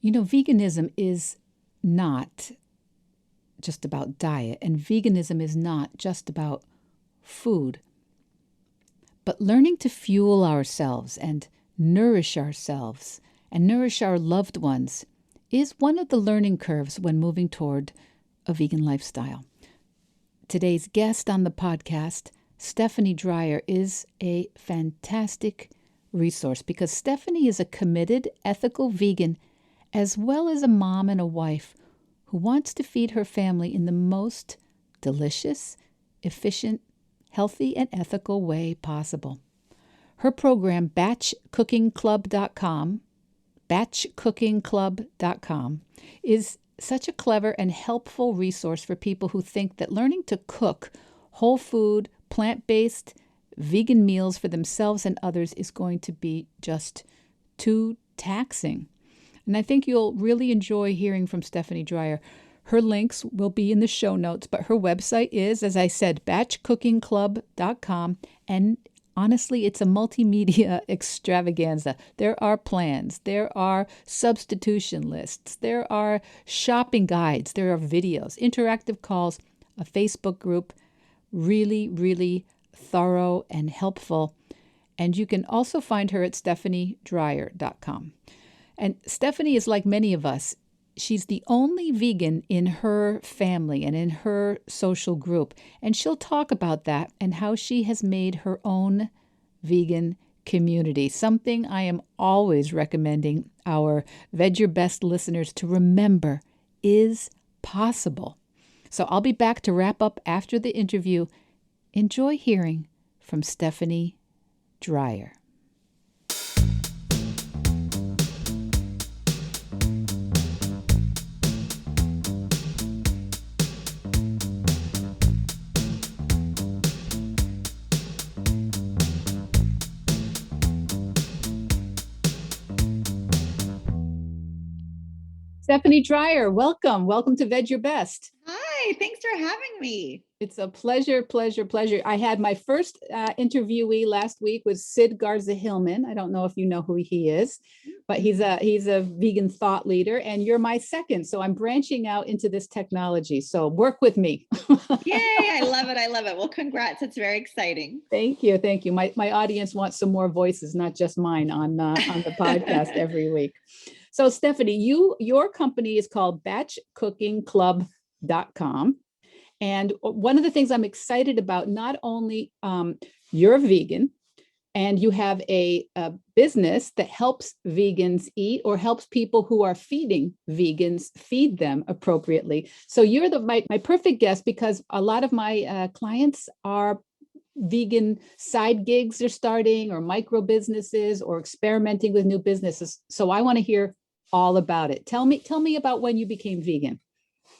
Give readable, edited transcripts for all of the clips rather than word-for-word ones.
Veganism is not just about diet, and veganism is not just about food, but learning to fuel ourselves and nourish our loved ones is one of the learning curves when moving toward a vegan lifestyle. Today's guest on the podcast, Stephanie Dreyer, is a fantastic resource because Stephanie is a committed, ethical vegan as well as a mom and a wife who wants to feed her family in the most delicious, efficient, healthy, and ethical way possible. Her program, batchcookingclub.com, is such a clever and helpful resource for people who think that learning to cook whole food, plant-based, vegan meals for themselves and others is going to be just too taxing. And I think you'll really enjoy hearing from Stephanie Dreyer. Her links will be in the show notes, but her website is, as I said, batchcookingclub.com. And honestly, it's a multimedia extravaganza. There are plans, there are substitution lists, there are shopping guides, there are videos, interactive calls, a Facebook group, really, really thorough and helpful. And you can also find her at stephaniedreyer.com. And Stephanie is like many of us. She's the only vegan in her family and in her social group. And she'll talk about that and how she has made her own vegan community, something I am always recommending our Vedge Your Best listeners to remember is possible. So I'll be back to wrap up after the interview. Enjoy hearing from Stephanie Dreyer. Stephanie Dreyer, welcome. Welcome to Vedge Your Best. Hi, thanks for having me. It's a pleasure, pleasure, pleasure. I had my first interviewee last week with Sid Garza-Hillman. I don't know if you know who he is, but he's a vegan thought leader, and you're my second. So I'm branching out into this technology. So work with me. Yay, I love it. I love it. Well, congrats. It's very exciting. Thank you. Thank you. My audience wants some more voices, not just mine on the podcast every week. So Stephanie, your company is called batchcookingclub.com. And one of the things I'm excited about, not only you're vegan and you have a business that helps vegans eat or helps people who are feeding vegans feed them appropriately. So you're my perfect guest because a lot of my clients are vegan side gigs they're starting or micro businesses or experimenting with new businesses. So I want to hear all about it. Tell me about when you became vegan.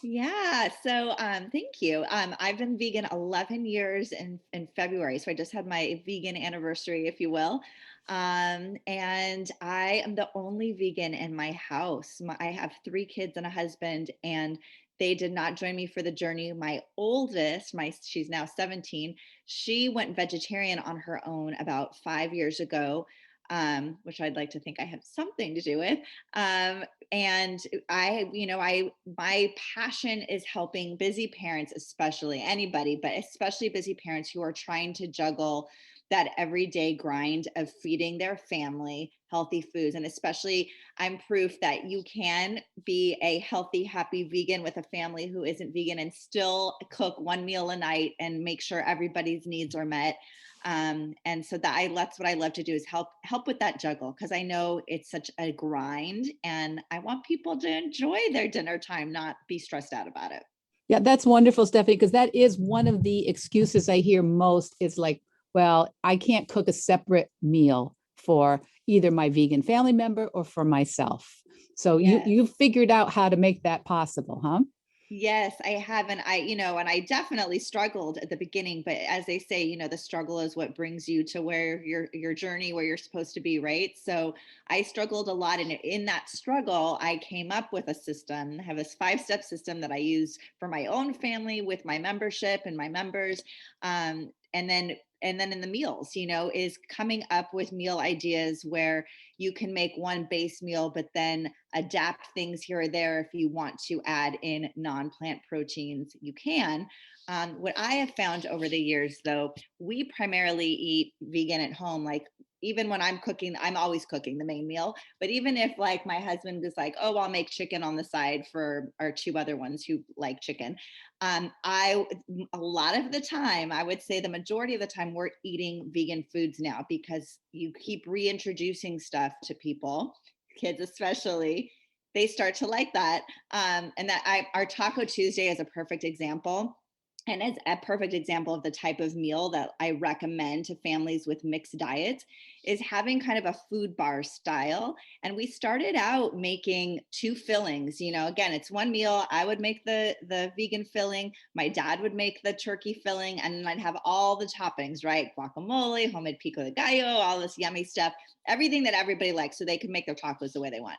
Yeah, so thank you. I've been vegan 11 years in February. So I just had my vegan anniversary, if you will. And I am the only vegan in my house. I have 3 kids and a husband, and they did not join me for the journey. My oldest, she's now 17, she went vegetarian on her own about 5 years ago. Which I'd like to think I have something to do with. And my passion is helping busy parents, especially anybody, but especially busy parents who are trying to juggle that everyday grind of feeding their family healthy foods. And especially, I'm proof that you can be a healthy, happy vegan with a family who isn't vegan and still cook one meal a night and make sure everybody's needs are met. And so that's what I love to do is help with that juggle, because I know it's such a grind and I want people to enjoy their dinner time, not be stressed out about it. Yeah, that's wonderful, Stephanie, because that is one of the excuses I hear most is like, well, I can't cook a separate meal for either my vegan family member or for myself. So Yes. you figured out how to make that possible, huh? Yes, I have. And I definitely struggled at the beginning, but as they say, the struggle is what brings you to where your journey, where you're supposed to be, right? So I struggled a lot. And in that struggle, I came up with a system. I have this 5-step system that I use for my own family with my membership and my members. and then in the meals, is coming up with meal ideas where you can make one base meal, but then adapt things here or there. If you want to add in non-plant proteins, you can. What I have found over the years, though, we primarily eat vegan at home. Like, even when I'm cooking, I'm always cooking the main meal. But even if like my husband is like, oh, I'll make chicken on the side for our two other ones who like chicken. I A lot of the time, I would say the majority of the time, we're eating vegan foods now because you keep reintroducing stuff to people, kids especially. They start to like that, and our Taco Tuesday is a perfect example. And it's a perfect example of the type of meal that I recommend to families with mixed diets, is having kind of a food bar style. And we started out making two fillings. Again, it's one meal. I would make the vegan filling. My dad would make the turkey filling, and then I'd have all the toppings, right? Guacamole, homemade pico de gallo, all this yummy stuff, everything that everybody likes, so they can make their tacos the way they want.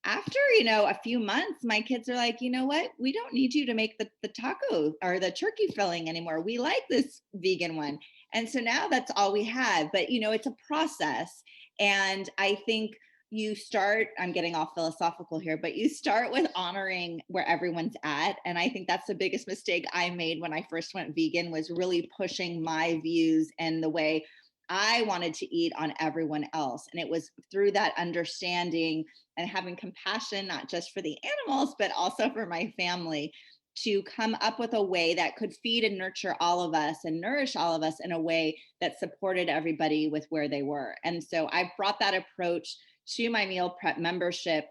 After a few months, my kids are like, you know what, we don't need you to make the taco or the turkey filling anymore. We like this vegan one. And so now that's all we have. But it's a process. And I think I'm getting off philosophical here, but you start with honoring where everyone's at. And I think that's the biggest mistake I made when I first went vegan, was really pushing my views and the way I wanted to eat on everyone else. And it was through that understanding and having compassion, not just for the animals, but also for my family, to come up with a way that could feed and nurture all of us and nourish all of us in a way that supported everybody with where they were. And so I brought that approach to my meal prep membership,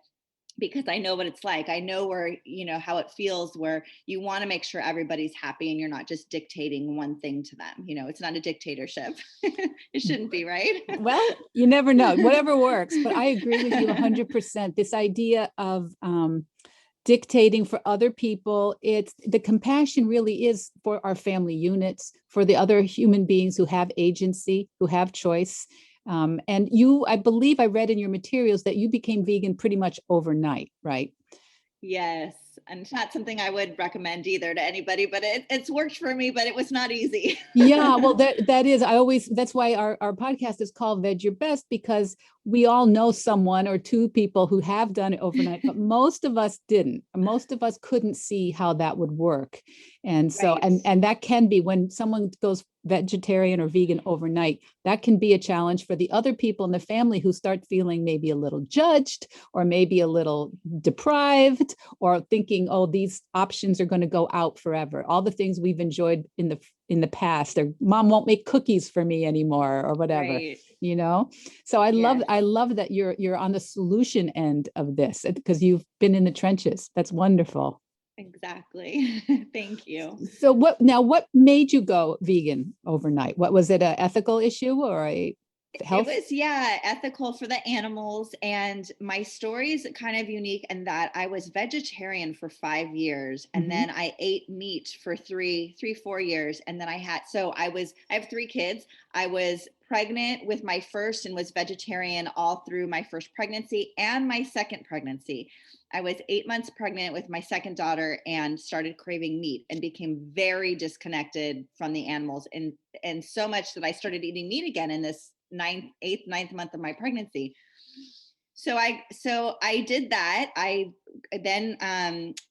because I know what it's like. I know how it feels, where you want to make sure everybody's happy and you're not just dictating one thing to them. It's not a dictatorship. It shouldn't be, right? Well, you never know, whatever works. But I agree with you 100%. This idea of dictating for other people, it's the compassion really is for our family units, for the other human beings who have agency, who have choice. And I believe I read in your materials that you became vegan pretty much overnight, right? Yes. And it's not something I would recommend either to anybody, but it's worked for me, but it was not easy. Yeah, well, that's why our podcast is called Veg Your Best, because we all know someone or two people who have done it overnight, but most of us didn't. Most of us couldn't see how that would work. And so, Right. and that can be, when someone goes vegetarian or vegan overnight, that can be a challenge for the other people in the family who start feeling maybe a little judged, or maybe a little deprived, or thinking, oh, these options are going to go out forever. All the things we've enjoyed in the past, or mom won't make cookies for me anymore, or whatever. Right. So I Yes. love that you're on the solution end of this, because you've been in the trenches. That's wonderful. Exactly. Thank you. So what made you go vegan overnight? What was it, an ethical issue or a health? It was, ethical for the animals. And my story is kind of unique in that I was vegetarian for 5 years, and then I ate meat for 4 years. And then I have 3 kids. I was pregnant with my first and was vegetarian all through my first pregnancy and my second pregnancy. I was 8 months pregnant with my second daughter and started craving meat and became very disconnected from the animals. And so much that I started eating meat again in this ninth month of my pregnancy. So I did that. I then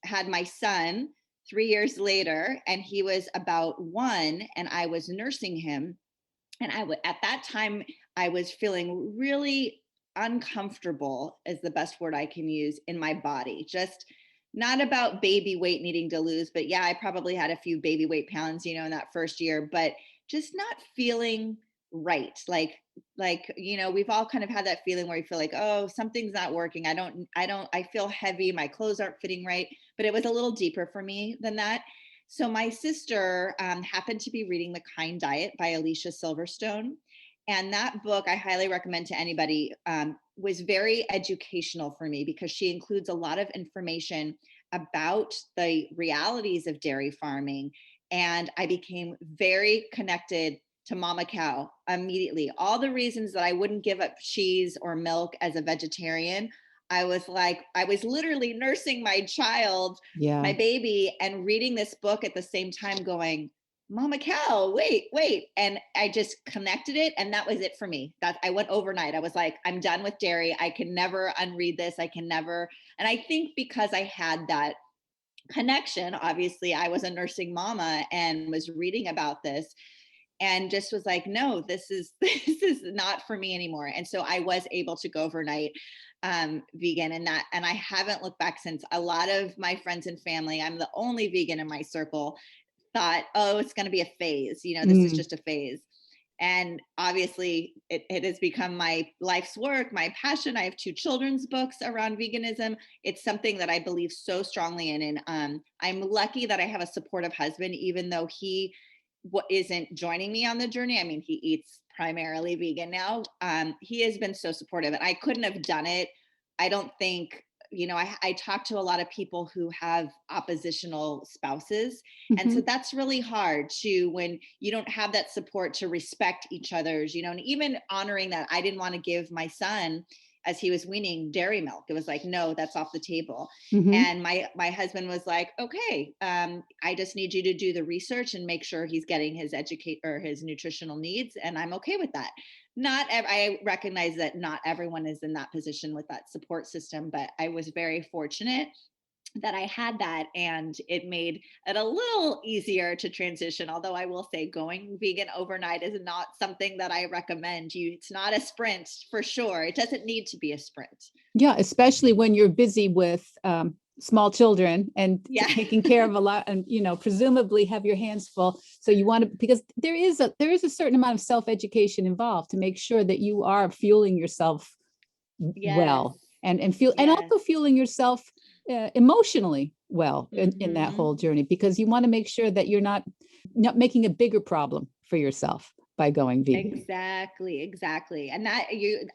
had my son 3 years later, and he was about 1, and I was nursing him. And at that time, I was feeling really uncomfortable, is the best word I can use, in my body. Just not about baby weight needing to lose, but yeah, I probably had a few baby weight pounds, in that first year, but just not feeling right. We've all kind of had that feeling where you feel like, oh, something's not working. I feel heavy. My clothes aren't fitting right. But it was a little deeper for me than that. So my sister happened to be reading The Kind Diet by Alicia Silverstone. And that book, I highly recommend to anybody, was very educational for me, because she includes a lot of information about the realities of dairy farming. And I became very connected to Mama Cow immediately. All the reasons that I wouldn't give up cheese or milk as a vegetarian, I was literally nursing my child, my baby, and reading this book at the same time, going, Mama cow, wait. And I just connected it. And that was it for me. That I went overnight. I was like, I'm done with dairy. I can never unread this. I can never. And I think because I had that connection, obviously I was a nursing mama and was reading about this and just was like, no, this is this is not for me anymore. And so I was able to go overnight vegan, and I haven't looked back since. A lot of my friends and family, I'm the only vegan in my circle, thought, oh, it's going to be a phase, this is Mm, just a phase. And obviously it has become my life's work, my passion. I have two children's books around veganism. It's something that I believe so strongly in. And I'm lucky that I have a supportive husband, even though he isn't joining me on the journey. I mean, he eats primarily vegan now. He has been so supportive, and I couldn't have done it. I don't think, I talk to a lot of people who have oppositional spouses. And so mhm, that's really hard to, when you don't have that support to respect each other's, and even honoring that I didn't want to give my son, as he was weaning, dairy milk. It was like, no, that's off the table. mhm. And my husband was like, okay, I just need you to do the research and make sure he's getting his educate or his nutritional needs. And I'm okay with that. I recognize that not everyone is in that position with that support system, but I was very fortunate that I had that, and it made it a little easier to transition. Although I will say going vegan overnight is not something that I recommend. It's not a sprint for sure. It doesn't need to be a sprint. Yeah, especially when you're busy with small children and Yeah. taking care of a lot, and presumably have your hands full. So you want to, because there is a certain amount of self-education involved to make sure that you are fueling yourself Yes. well, and Yes. also fueling yourself emotionally well in that Hmm. whole journey, because you want to make sure that you're not making a bigger problem for yourself by going vegan. Exactly. And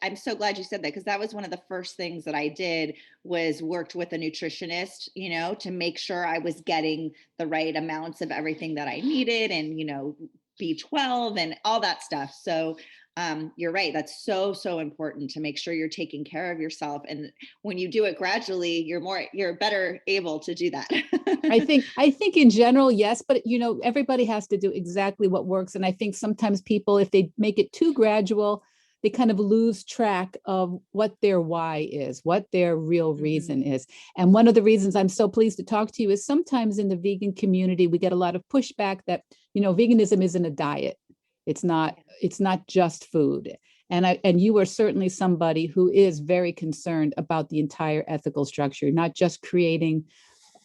I'm so glad you said that, because that was one of the first things that I did, was worked with a nutritionist, to make sure I was getting the right amounts of everything that I needed, and, B12 and all that stuff. So you're right. That's so, so important to make sure you're taking care of yourself. And when you do it gradually, you're better able to do that. I think in general, yes, but everybody has to do exactly what works. And I think sometimes people, if they make it too gradual, they kind of lose track of what their why is, what their real reason Hmm. is. And one of the reasons I'm so pleased to talk to you is sometimes in the vegan community, we get a lot of pushback that, veganism isn't a diet. It's not just food. And you are certainly somebody who is very concerned about the entire ethical structure, not just creating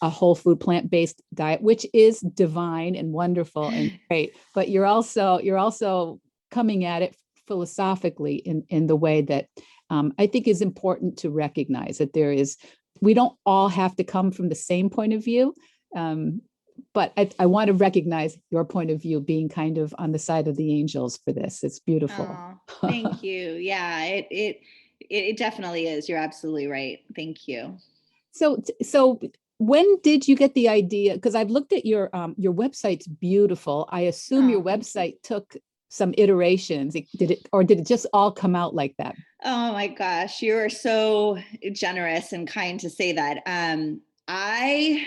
a whole food plant-based diet, which is divine and wonderful and great, but you're also coming at it philosophically in the way that I think is important to recognize that we don't all have to come from the same point of view. um, but I want to recognize your point of view being kind of on the side of the angels for this. It's beautiful. Oh, thank you. Yeah, it definitely is. You're absolutely right. Thank you. So when did you get the idea? Because I've looked at your website's beautiful. I assume your Oh, thank you. website took some iterations. Did it just all come out like that? Oh my gosh, you are so generous and kind to say that. I,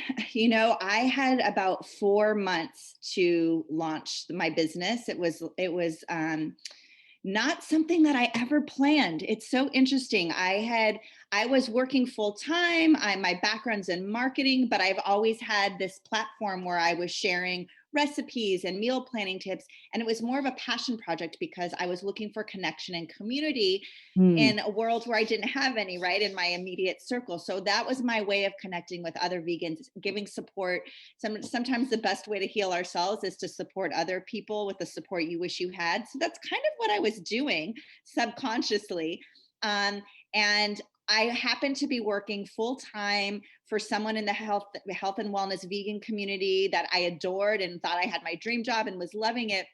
I had about 4 months to launch my business. It was not something that I ever planned. It's so interesting. I was working full time. My background's in marketing, but I've always had this platform where I was sharing recipes and meal planning tips. And it was more of a passion project because I was looking for connection and community Hmm. in a world where I didn't have any, right, in my immediate circle. So that was my way of connecting with other vegans, giving support. Sometimes the best way to heal ourselves is to support other people with the support you wish you had. So that's kind of what I was doing subconsciously. Um, and I happened to be working full time for someone in the health and wellness vegan community that I adored and thought I had my dream job and was loving it.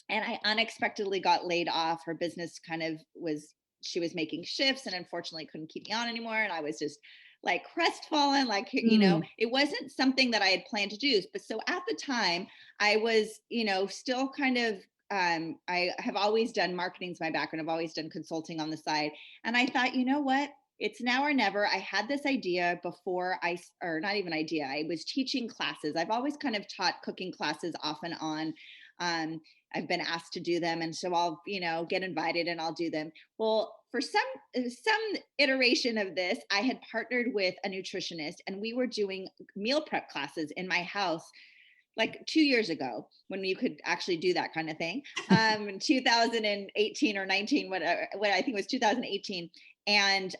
And I unexpectedly got laid off. Her business kind of was, she was making shifts and unfortunately couldn't keep me on anymore. And I was just like crestfallen, like, Hmm. it wasn't something that I had planned to do. But so at the time, I was, still kind of, I have always done marketing's my background. I've always done consulting on the side. And I thought, you know what? It's now or never. I had this idea before or not even idea. I was teaching classes. I've always kind of taught cooking classes off and on. I've been asked to do them, and so I'll, get invited and I'll do them. Well, for some iteration of this, I had partnered with a nutritionist, and we were doing meal prep classes in my house like 2 years ago when you could actually do that kind of thing. In 2018 or 19, what I think was 2018. And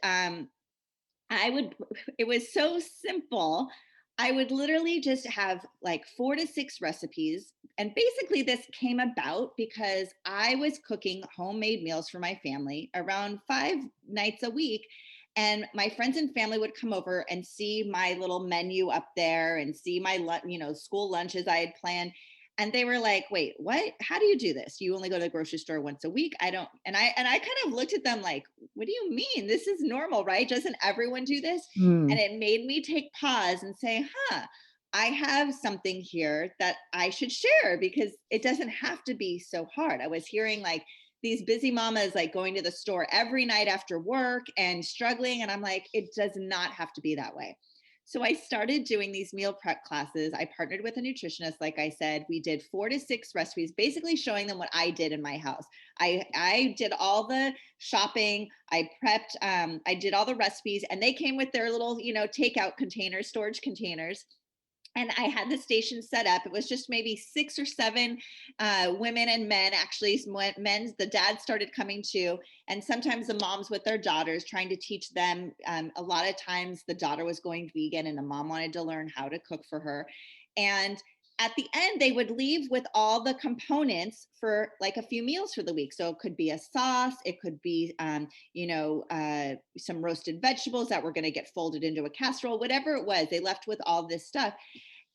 it was so simple. I would literally just have like 4 to 6 recipes. And basically, this came about because I was cooking homemade meals for my family around 5 nights a week. And my friends and family would come over and see my little menu up there and see my, school lunches I had planned. And they were like, wait, what? How do you do this? You only go to the grocery store once a week? I don't. And I kind of looked at them like, what do you mean? This is normal, right? Doesn't everyone do this? And Mm. it made me take pause and say, I have something here that I should share because it doesn't have to be so hard. I was hearing like these busy mamas like going to the store every night after work and struggling. And I'm like, it does not have to be that way. So I started doing these meal prep classes. I partnered with a nutritionist. Like I said, we did 4 to 6 recipes, basically showing them what I did in my house. I did all the shopping. I prepped. I did all the recipes, and they came with their little, takeout containers, storage containers. And I had the station set up. It was just maybe 6 or 7 women and men. Actually, men's the dads started coming too, and sometimes the moms with their daughters, trying to teach them. A lot of times, the daughter was going vegan, and the mom wanted to learn how to cook for her. And at the end, they would leave with all the components for like a few meals for the week. So it could be a sauce, it could be, some roasted vegetables that were going to get folded into a casserole, whatever it was. They left with all this stuff.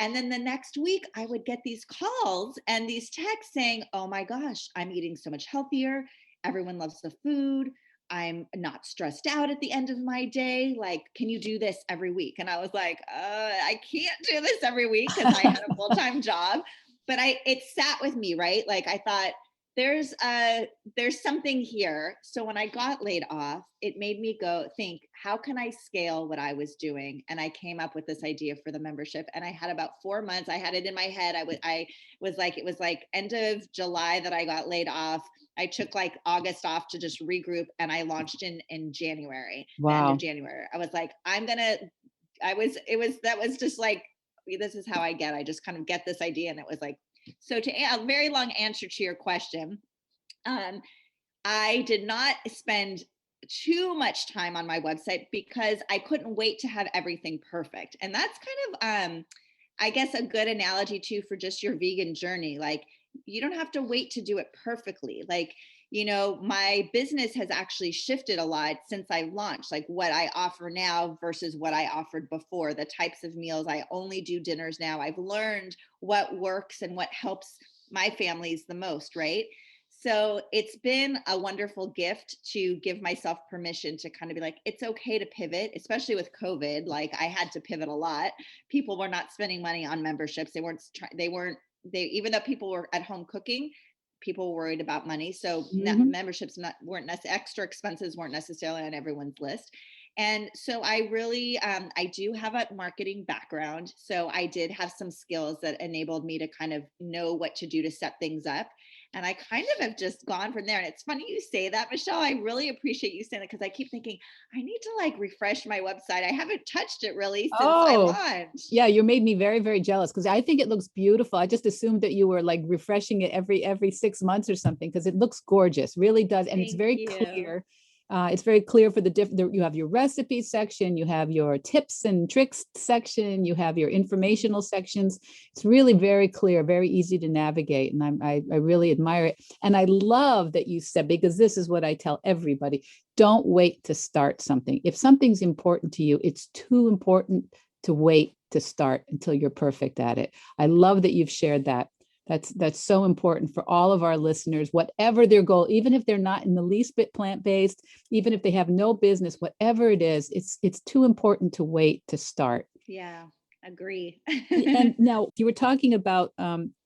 And then the next week, I would get these calls and these texts saying, oh my gosh, I'm eating so much healthier. Everyone loves the food. I'm not stressed out at the end of my day. Like, can you do this every week? And I was like, I can't do this every week because I had a full-time job. But it sat with me, right? Like I thought, there's something here. So when I got laid off, it made me go think, how can I scale what I was doing? And I came up with this idea for the membership. And I had about 4 months. I had it in my head. It was like end of July that I got laid off. I took like August off to just regroup, and I launched in January, the end of Wow. January. I was like, that was just like, this is how I get. I just kind of get this idea. And it was like, so to a very long answer to your question, I did not spend too much time on my website because I couldn't wait to have everything perfect. And that's kind of, I guess, a good analogy too for just your vegan journey. Like, you don't have to wait to do it perfectly. Like, my business has actually shifted a lot since I launched, like what I offer now versus what I offered before, the types of meals. I only do dinners now. I've learned what works and what helps my families the most, right? So it's been a wonderful gift to give myself permission to kind of be like, it's okay to pivot, especially with COVID. Like I had to pivot a lot. People were not spending money on memberships. Even though people were at home cooking, people were worried about money. So Mhm. memberships extra expenses weren't necessarily on everyone's list. And so I really, I do have a marketing background. So I did have some skills that enabled me to kind of know what to do to set things up. And I kind of have just gone from there. And it's funny you say that, Michelle. I really appreciate you saying it because I keep thinking I need to like refresh my website. I haven't touched it really since I Oh, launched. yeah, you made me very, very jealous because I think it looks beautiful. I just assumed that you were like refreshing it every 6 months or something because it looks gorgeous, really does, and it's Thank very you. clear. It's very clear for the different. You have your recipe section, you have your tips and tricks section, you have your informational sections. It's really very clear, very easy to navigate, and I really admire it. And I love that you said, because this is what I tell everybody: don't wait to start something. If something's important to you, it's too important to wait to start until you're perfect at it. I love that you've shared that. That's so important for all of our listeners, whatever their goal, even if they're not in the least bit plant-based, even if they have no business, whatever it is, it's too important to wait to start. Yeah, agree. And now you were talking about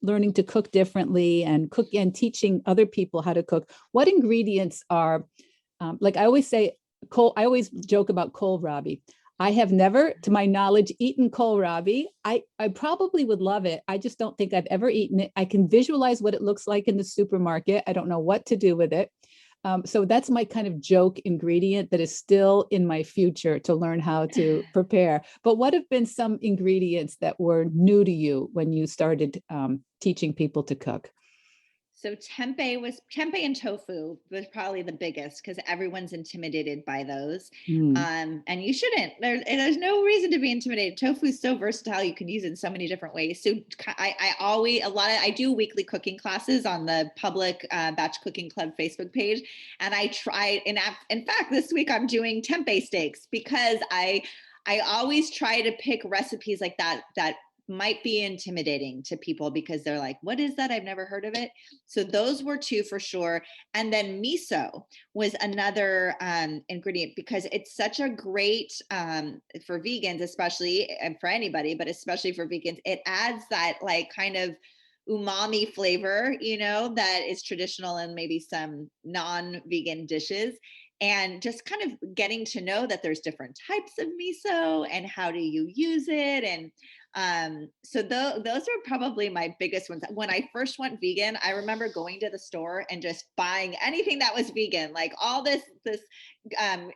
learning to cook differently and cook and teaching other people how to cook. What ingredients are, like I always say, I always joke about kohlrabi. I have never, to my knowledge, eaten kohlrabi. I probably would love it. I just don't think I've ever eaten it. I can visualize what it looks like in the supermarket. I don't know what to do with it. So that's my kind of joke ingredient that is still in my future to learn how to prepare. But what have been some ingredients that were new to you when you started teaching people to cook? So tempeh and tofu was probably the biggest because everyone's intimidated by those. Mm. And you shouldn't. There's no reason to be intimidated. Tofu is so versatile. You can use it in so many different ways. So I do weekly cooking classes on the public Batch Cooking Club Facebook page. And I try, in fact, this week I'm doing tempeh steaks because I always try to pick recipes like that might be intimidating to people because they're like, what is that? I've never heard of it. So those were two for sure. And then miso was another ingredient because it's such a great, for vegans, especially, and for anybody, but especially for vegans, it adds that like kind of umami flavor, that is traditional in maybe some non-vegan dishes. And just kind of getting to know that there's different types of miso and how do you use it. And so those are probably my biggest ones. When I first went vegan, I remember going to the store and just buying anything that was vegan, like all this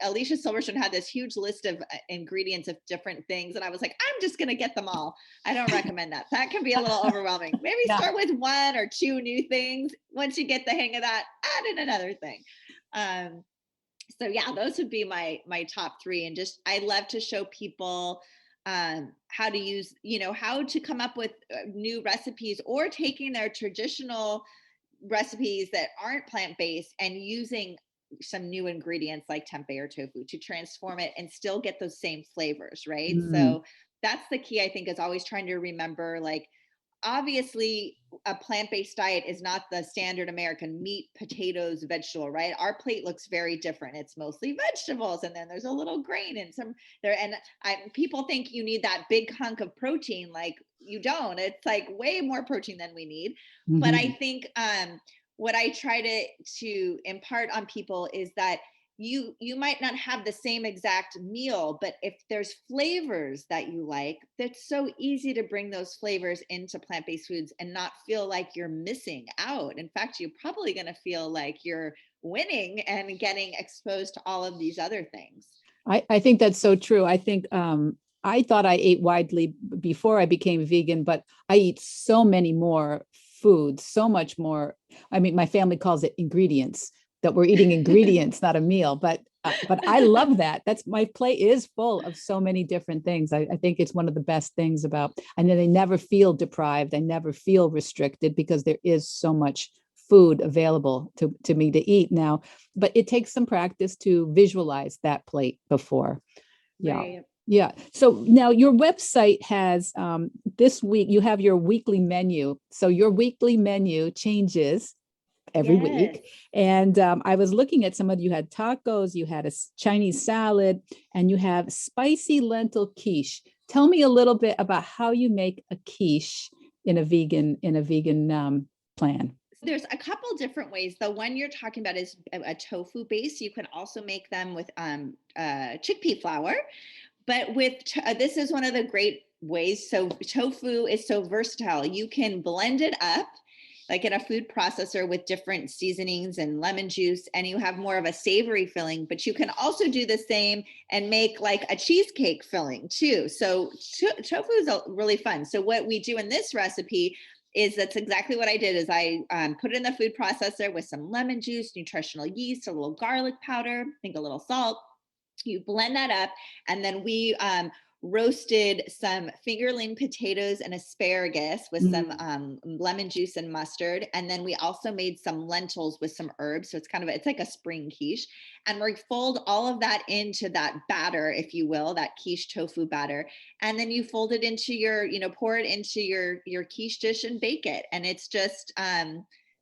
Alicia Silverstone had this huge list of ingredients of different things. And I was like, I'm just going to get them all. I don't recommend that. That can be a little overwhelming. Maybe Yeah. start with one or two new things. Once you get the hang of that, add in another thing. So yeah, those would be my top three. And just, I love to show people how to use, how to come up with new recipes or taking their traditional recipes that aren't plant-based and using some new ingredients like tempeh or tofu to transform it and still get those same flavors, right? Mm. So that's the key, I think, is always trying to remember, like, obviously a plant-based diet is not the standard American meat, potatoes, vegetable, right? Our plate looks very different. It's mostly vegetables and then there's a little grain and some there. And people think you need that big hunk of protein. Like, you don't. It's like way more protein than we need. But I Mm-hmm. think what I try to impart on people is that you might not have the same exact meal, but if there's flavors that you like, that's so easy to bring those flavors into plant-based foods and not feel like you're missing out. In fact, you're probably going to feel like you're winning and getting exposed to all of these other things. I think that's so true. I think I thought I ate widely before I became vegan, but I eat so many more foods, so much more. I mean, my family calls it ingredients, that we're eating ingredients, not a meal. But I love that. That's my plate is full of so many different things. I think it's one of the best things about, and then I never feel deprived. I never feel restricted because there is so much food available to me to eat now, but it takes some practice to visualize that plate before. Yeah. Right. Yeah. So now your website has this week, you have your weekly menu. So your weekly menu changes every Yes. week. And I was looking at some of you had tacos, you had a Chinese salad, and you have spicy lentil quiche. Tell me a little bit about how you make a quiche in a vegan plan. There's a couple different ways. The one you're talking about is a tofu base. You can also make them with chickpea flour. But this is one of the great ways. So tofu is so versatile. You can blend it up like in a food processor with different seasonings and lemon juice, and you have more of a savory filling. But you can also do the same and make like a cheesecake filling too. So tofu is really fun. So what we do in this recipe is that's exactly what I did is I put it in the food processor with some lemon juice, nutritional yeast, a little garlic powder, I think a little salt. You blend that up, and then we roasted some fingerling potatoes and asparagus with some lemon juice and mustard. And then we also made some lentils with some herbs. So it's like a spring quiche. And we fold all of that into that batter, if you will, that quiche tofu batter. And then you fold it into pour it into your quiche dish and bake it. And it's just,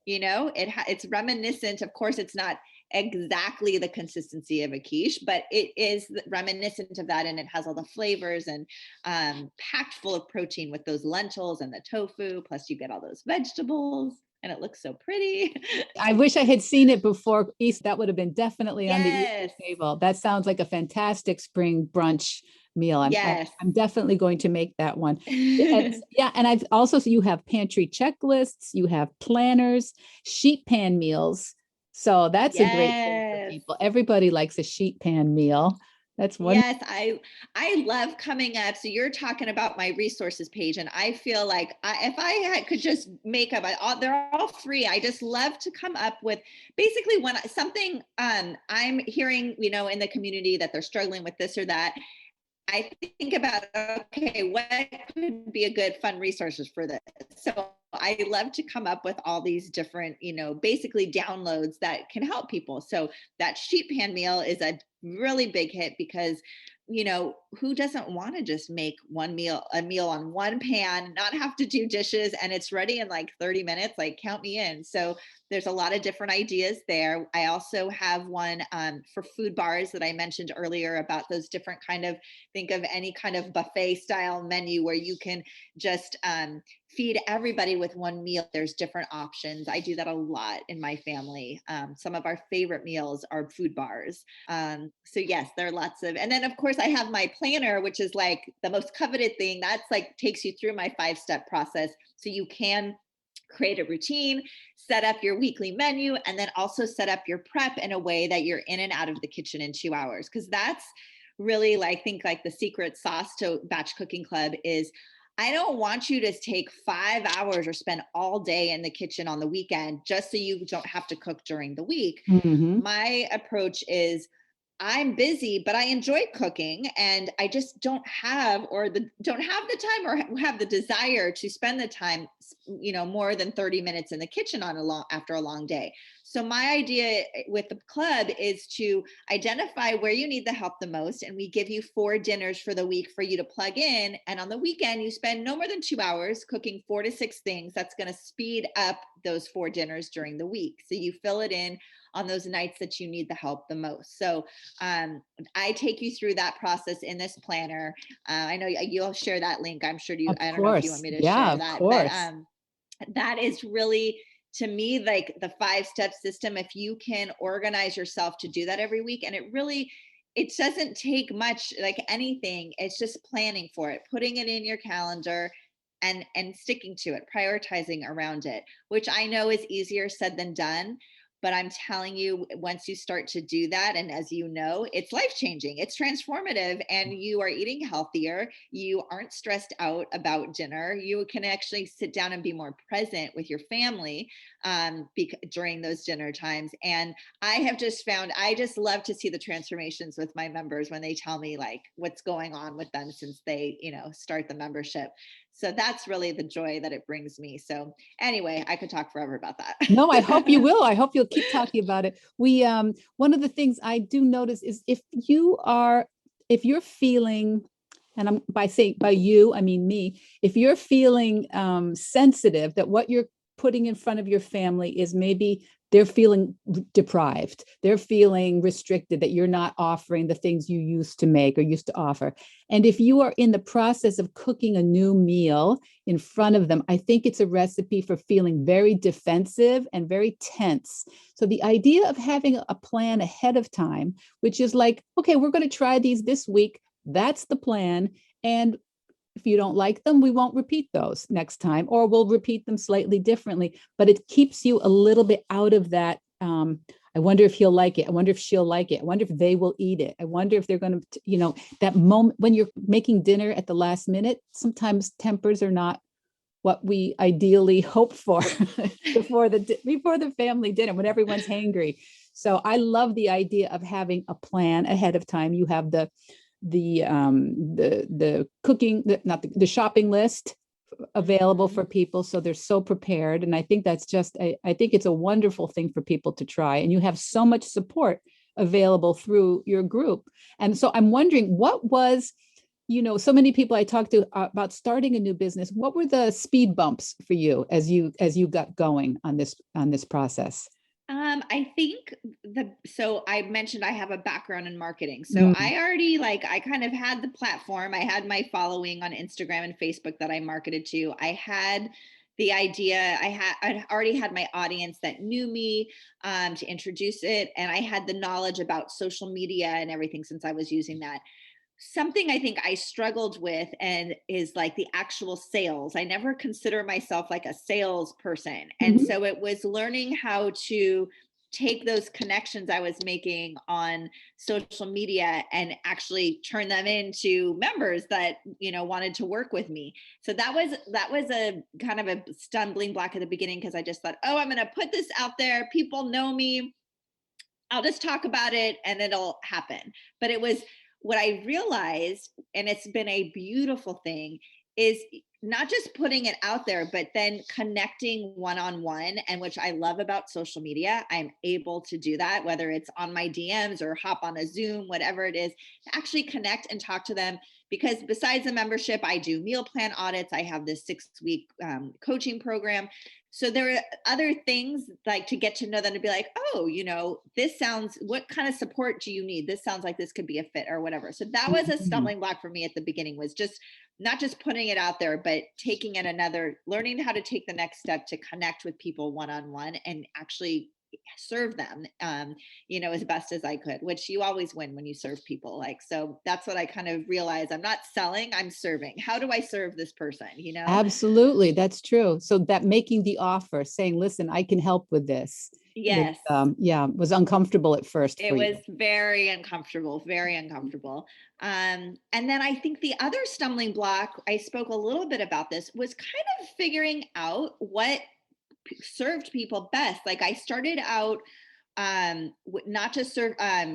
it's reminiscent. Of course, it's not exactly the consistency of a quiche, but it is reminiscent of that, and it has all the flavors and packed full of protein with those lentils and the tofu, plus you get all those vegetables. and it looks so pretty. I wish I had seen it before Easter. That would have been definitely on the Easter Yes. table. That sounds like a fantastic spring brunch meal. Yes. I'm definitely going to make that one. Yeah, and I've also, so you have pantry checklists, you have planners, sheet pan meals. So that's a great thing for Yes. people. Everybody likes a sheet pan meal. That's one. Yes, I love coming up. So you're talking about my resources page, and I feel like if I could just make up, they're all free. I just love to come up with basically when something I'm hearing, in the community that they're struggling with this or that. I think about, okay, what could be a good fun resources for this? So I love to come up with all these different, basically downloads that can help people. So that sheet pan meal is a really big hit because, who doesn't want to just make a meal on one pan, not have to do dishes, and it's ready in like 30 minutes, like count me in. So there's a lot of different ideas there. I also have one for food bars that I mentioned earlier about those different kind of, think of any kind of buffet style menu where you can just feed everybody with one meal. There's different options. I do that a lot in my family. Some of our favorite meals are food bars. So yes, there are lots of, and then of course I have my planner, which is like the most coveted thing. That's like takes you through my 5-step process. So you can create a routine, set up your weekly menu, and then also set up your prep in a way that you're in and out of the kitchen in 2 hours. Because that's really like, think like the secret sauce to Batch Cooking Club is, I don't want you to take 5 hours or spend all day in the kitchen on the weekend just so you don't have to cook during the week. Mhm. My approach is, I'm busy, but I enjoy cooking, and I just don't have don't have the time or have the desire to spend the time, more than 30 minutes in the kitchen after a long day. So my idea with the club is to identify where you need the help the most, and we give you 4 dinners for the week for you to plug in. And on the weekend, you spend no more than 2 hours cooking 4 to 6 things. That's going to speed up those 4 dinners during the week. So you fill it in on those nights that you need the help the most. So I take you through that process in this planner. I know you'll share that link. I'm sure Of I don't know if you want course. me to Yeah, share of that, but course. that is really, to me, like the 5-step system. If you can organize yourself to do that every week, and it doesn't take much, like anything. It's just planning for it, putting it in your calendar, and sticking to it, prioritizing around it, which I know is easier said than done. But I'm telling you, once you start to do that, and as you know, it's life changing, it's transformative, and you are eating healthier. You aren't stressed out about dinner. You can actually sit down and be more present with your family during those dinner times. And I have just found, I just love to see the transformations with my members when they tell me like what's going on with them since they, start the membership. So that's really the joy that it brings me. So anyway, I could talk forever about No, I hope you that. will. I hope you'll keep talking about it. We one of the things I do notice is if you're feeling, and I'm by saying by you, I mean me, if you're feeling sensitive that what you're putting in front of your family is maybe they're feeling deprived, they're feeling restricted, that you're not offering the things you used to make or used to offer. And if you are in the process of cooking a new meal in front of them, I think it's a recipe for feeling very defensive and very tense. So the idea of having a plan ahead of time, which is like, okay, we're going to try these this week. That's the plan. And if you don't like them, we won't repeat those next time, or we'll repeat them slightly differently. But it keeps you a little bit out of that. I wonder if he'll like it. I wonder if she'll like it. I wonder if they will eat it. I wonder if they're going to, that moment when you're making dinner at the last minute, sometimes tempers are not what we ideally hope for before the family dinner when everyone's hangry. So I love the idea of having a plan ahead of time. You have the cooking, not the shopping list available for people, so they're so prepared. And I think that's just I think it's a wonderful thing for people to try, and you have so much support available through your group. And so I'm wondering, what was, so many people I talked to about starting a new business, what were the speed bumps for you as you got going on this process? I think so I mentioned I have a background in marketing. So Mm, I already I kind of had the platform. I had my following on Instagram and Facebook that I marketed to. I had the idea, I'd already had my audience that knew me, to introduce it. And I had the knowledge about social media and everything since I was using that. Something I think I struggled with and is like the actual sales. I never consider myself like a salesperson. And Mhm. so it was learning how to take those connections I was making on social media and actually turn them into members that, wanted to work with me. So that was a kind of a stumbling block at the beginning, because I just thought, oh, I'm going to put this out there. People know me. I'll just talk about it and it'll happen. But it was what I realized, and it's been a beautiful thing, is not just putting it out there, but then connecting one on one. And which I love about social media, I'm able to do that, whether it's on my DMs or hop on a Zoom, whatever it is, to actually connect and talk to them. Because besides the membership, I do meal plan audits. I have this 6-week coaching program. So there are other things like to get to know them, to be like, oh, this sounds, what kind of support do you need? This sounds like this could be a fit or whatever. So that was a Mhm. stumbling block for me at the beginning, was just not just putting it out there, but taking it learning how to take the next step to connect with people one-on-one and actually serve them, as best as I could, which you always win when you serve people. Like, so that's what I kind of realized. I'm not selling, I'm serving. How do I serve this person? Absolutely, that's true. So that making the offer, saying, "Listen, I can help with this," Yes. yeah, was uncomfortable at first for It was you. very uncomfortable, very uncomfortable. And then I think the other stumbling block, I spoke a little bit about this, was kind of figuring out what served people best. Like I started out not just serve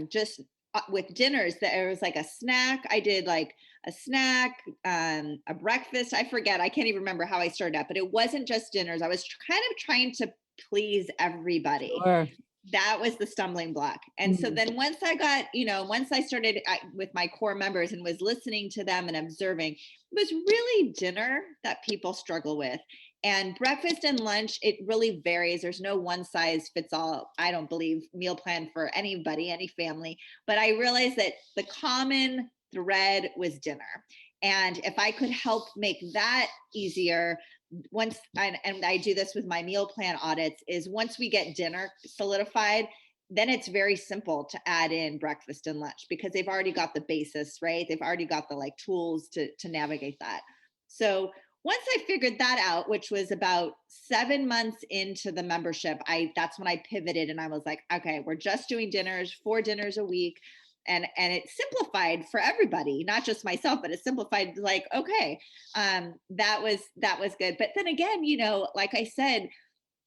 just with dinners, that it was like a snack. I did like a snack, a breakfast. I forget. I can't even remember how I started out, but it wasn't just dinners. I was kind of trying to please everybody. Sure. That was the stumbling block. And so Mm. then once I got, once I started with my core members and was listening to them and observing, it was really dinner that people struggle with. And breakfast and lunch, it really varies. There's no one size fits all, I don't believe, meal plan for anybody, any family. But I realized that the common thread was dinner. And if I could help make that easier, and I do this with my meal plan audits, is once we get dinner solidified, then it's very simple to add in breakfast and lunch, because they've already got the basis, right? They've already got the like tools to navigate that. So once I figured that out, which was about 7 months into the membership, that's when I pivoted and I was like, okay, we're just doing dinners, 4 dinners a week. And it simplified for everybody, not just myself, but it simplified, like, okay, that was good. But then again, like I said,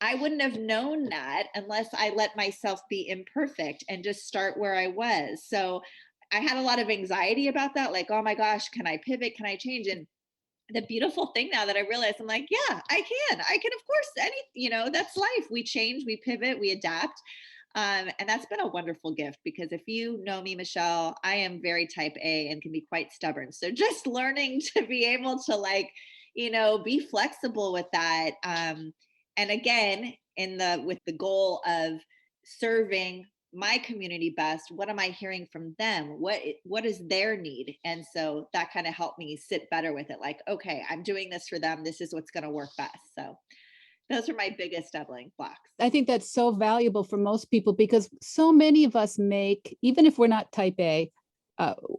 I wouldn't have known that unless I let myself be imperfect and just start where I was. So I had a lot of anxiety about that, like, oh my gosh, can I pivot, can I change? And the beautiful thing now that I realize, I'm like, yeah, I can, of course, that's life. We change, we pivot, we adapt. And that's been a wonderful gift, because if you know me, Michelle, I am very type A and can be quite stubborn. So just learning to be able to, like, be flexible with that. And again, with the goal of serving my community best, what am I hearing from them? What is their need? And so that kind of helped me sit better with it, like, okay, I'm doing this for them, this is what's going to work best. So those are my biggest stumbling blocks. I think that's so valuable for most people because so many of us make, even if we're not type A,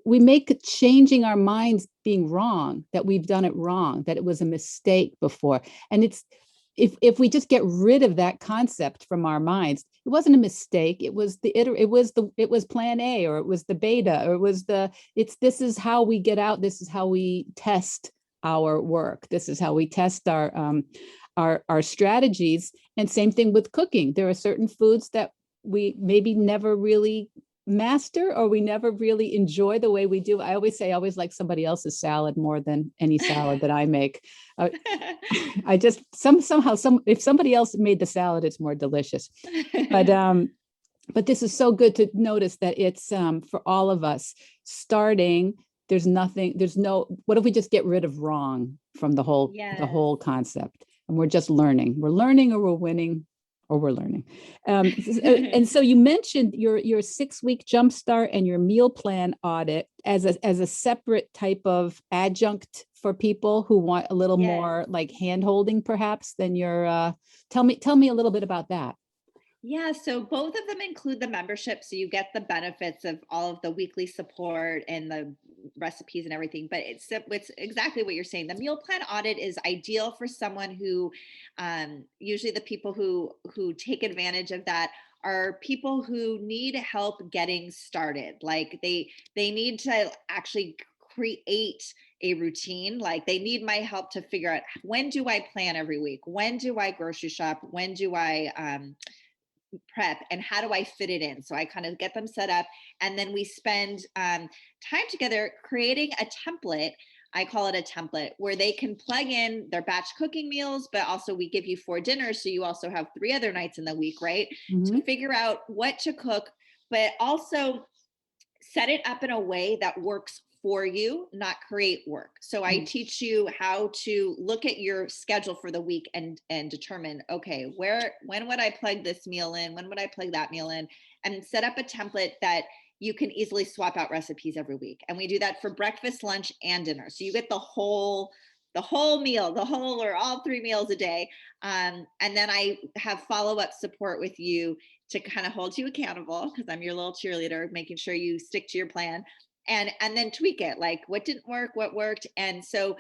we make changing our minds being wrong, that we've done it wrong, that it was a mistake before. And it's, if we just get rid of that concept from our minds, it wasn't a mistake. It was plan A, or it was the beta, or this is how we get out. This is how we test our work. This is how we test our strategies. And same thing with cooking. There are certain foods that we maybe never really master, or we never really enjoy the way we do. I always say I always like somebody else's salad more than any salad that I make. uh, I just somehow if somebody else made the salad, it's more delicious. But this is so good to notice that it's for all of us starting. There's no, what if we just get rid of wrong from the Yes. whole concept, and we're just learning. We're learning, or we're winning. or we're learning. And so you mentioned your 6-week jumpstart and your meal plan audit as a separate type of adjunct for people who want a little Yes. more like hand holding perhaps than your tell me a little bit about that. Yeah, so both of them include the membership. So you get the benefits of all of the weekly support and the recipes and everything. But it's exactly what you're saying. The meal plan audit is ideal for someone who, usually the people who take advantage of that are people who need help getting started. Like they need to actually create a routine. Like they need my help to figure out, when do I plan every week? When do I grocery shop? When do I prep, and how do I fit it in? So I kind of get them set up, and then we spend time together creating a template. I call it a template where they can plug in their batch cooking meals, but also we give you 4 dinners. So you also have 3 other nights in the week, right? Mm-hmm. To figure out what to cook, but also set it up in a way that works for you, not create work. So I teach you how to look at your schedule for the week and determine, okay, when would I plug this meal in? When would I plug that meal in? And set up a template that you can easily swap out recipes every week. And we do that for breakfast, lunch, and dinner. So you get the whole meal, the whole or all 3 meals a day. And then I have follow-up support with you to kind of hold you accountable, because I'm your little cheerleader, making sure you stick to your plan, and then tweak it, like what didn't work, what worked. And so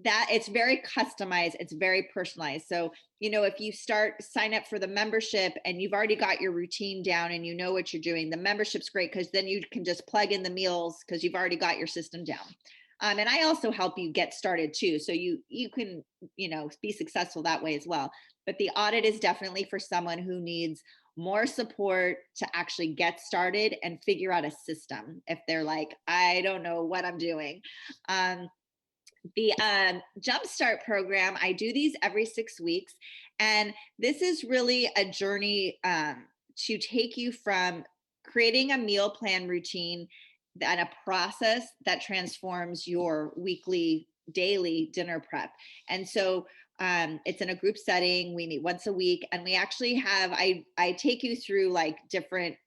that it's very customized, it's very personalized. So if you sign up for the membership and you've already got your routine down and you know what you're doing, the membership's great, because then you can just plug in the meals because you've already got your system down. And I also help you get started too, so you can be successful that way as well. But the audit is definitely for someone who needs more support to actually get started and figure out a system if they're like, I don't know what I'm doing. The Jumpstart program, I do these every 6 weeks. And this is really a journey to take you from creating a meal plan routine and a process that transforms your weekly, daily dinner prep. And so it's in a group setting. We meet once a week, and we actually have, I take you through like different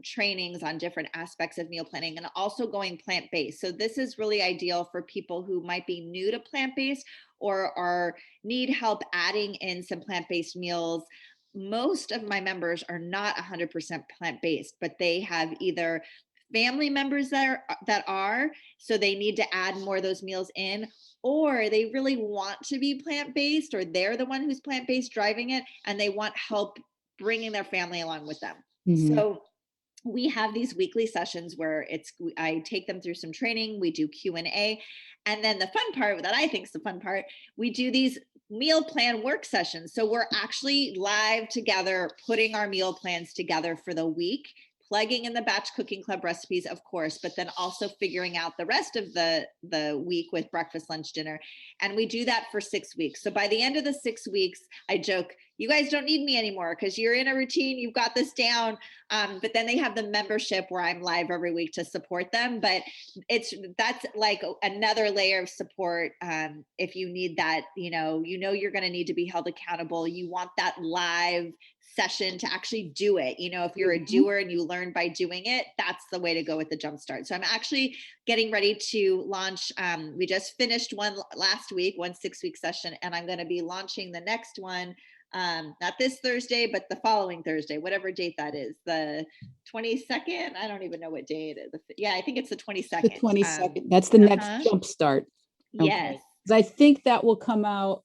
trainings on different aspects of meal planning, and also going plant-based. So this is really ideal for people who might be new to plant-based or need help adding in some plant-based meals. Most of my members are not 100% plant-based, but they have either family members that are, so they need to add more of those meals in, or they really want to be plant-based, or they're the one who's plant-based driving it, and they want help bringing their family along with them. Mm-hmm. So we have these weekly sessions where I take them through some training, we do Q&A, and then the fun part that I think is the fun part, we do these meal plan work sessions. So we're actually live together, putting our meal plans together for the week, plugging in the batch cooking club recipes, of course, but then also figuring out the rest of the week with breakfast, lunch, dinner. And we do that for 6 weeks. So by the end of the 6 weeks, I joke, you guys don't need me anymore because you're in a routine, you've got this down. But then they have the membership where I'm live every week to support them. But that's like another layer of support. If you need that, you're going to need to be held accountable. You want that live session to actually do it. If you're a doer and you learn by doing it, that's the way to go with the Jumpstart. So I'm actually getting ready to launch. We just finished one last week, one 6-week session, and I'm going to be launching the next one. Not this Thursday, but the following Thursday, whatever date that is, the 22nd. I don't even know what day it is. Yeah, I think it's the 22nd. The 22nd. That's the next Jumpstart. Yes. Okay. I think that will come out.